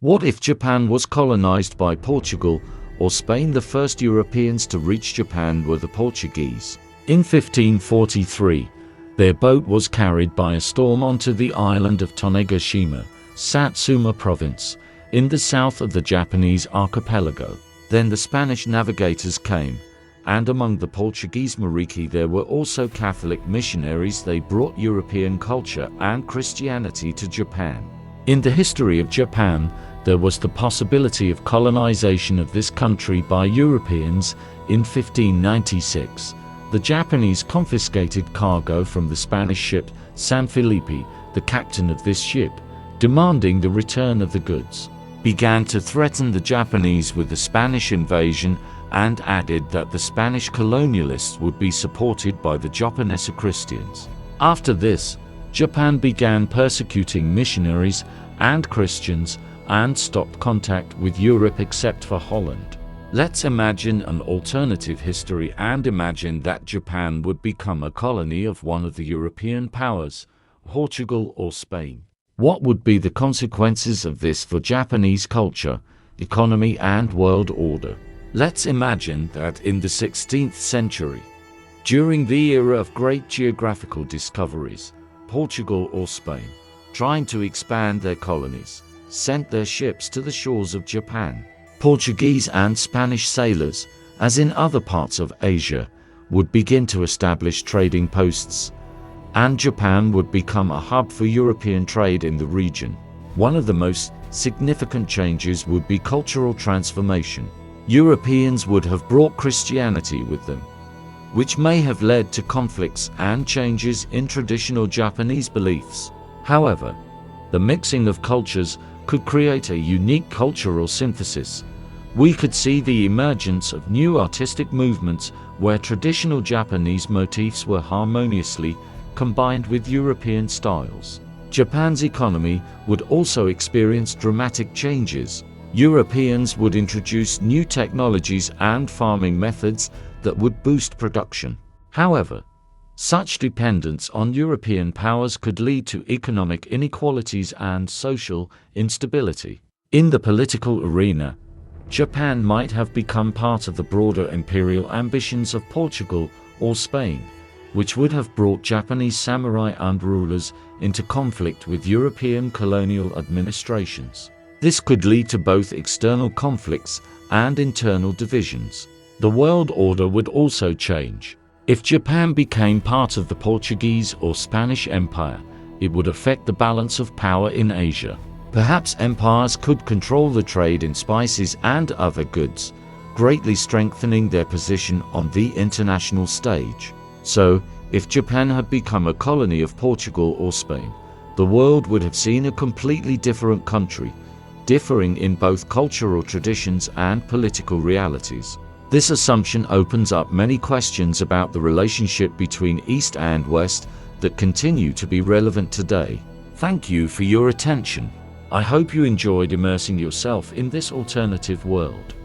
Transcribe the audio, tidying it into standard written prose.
What if Japan was colonized by Portugal or Spain? The first Europeans to reach Japan were the Portuguese. In 1543, their boat was carried by a storm onto the island of Tanegashima, Satsuma Province, in the south of the Japanese archipelago. Then the Spanish navigators came, and among the Portuguese Mariki there were also Catholic missionaries. They brought European culture and Christianity to Japan. In the history of Japan, there was the possibility of colonization of this country by Europeans. In 1596, the Japanese confiscated cargo from the Spanish ship San Felipe. The captain of this ship, demanding the return of the goods, began to threaten the Japanese with the Spanish invasion and added that the Spanish colonialists would be supported by the Japanese Christians. After this, Japan began persecuting missionaries and Christians and stopped contact with Europe except for Holland. Let's imagine an alternative history and imagine that Japan would become a colony of one of the European powers, Portugal or Spain. What would be the consequences of this for Japanese culture, economy and world order? Let's imagine that in the 16th century, during the era of great geographical discoveries, Portugal or Spain, trying to expand their colonies, sent their ships to the shores of Japan. Portuguese and Spanish sailors, as in other parts of Asia, would begin to establish trading posts, and Japan would become a hub for European trade in the region. One of the most significant changes would be cultural transformation. Europeans would have brought Christianity with them, which may have led to conflicts and changes in traditional Japanese beliefs. However, the mixing of cultures could create a unique cultural synthesis. We could see the emergence of new artistic movements where traditional Japanese motifs were harmoniously combined with European styles. Japan's economy would also experience dramatic changes. Europeans would introduce new technologies and farming methods that would boost production. However, such dependence on European powers could lead to economic inequalities and social instability. In the political arena, Japan might have become part of the broader imperial ambitions of Portugal or Spain, which would have brought Japanese samurai and rulers into conflict with European colonial administrations. This could lead to both external conflicts and internal divisions. The world order would also change. If Japan became part of the Portuguese or Spanish Empire, it would affect the balance of power in Asia. Perhaps empires could control the trade in spices and other goods, greatly strengthening their position on the international stage. So, if Japan had become a colony of Portugal or Spain, the world would have seen a completely different country, differing in both cultural traditions and political realities. This assumption opens up many questions about the relationship between East and West that continue to be relevant today. Thank you for your attention. I hope you enjoyed immersing yourself in this alternative world.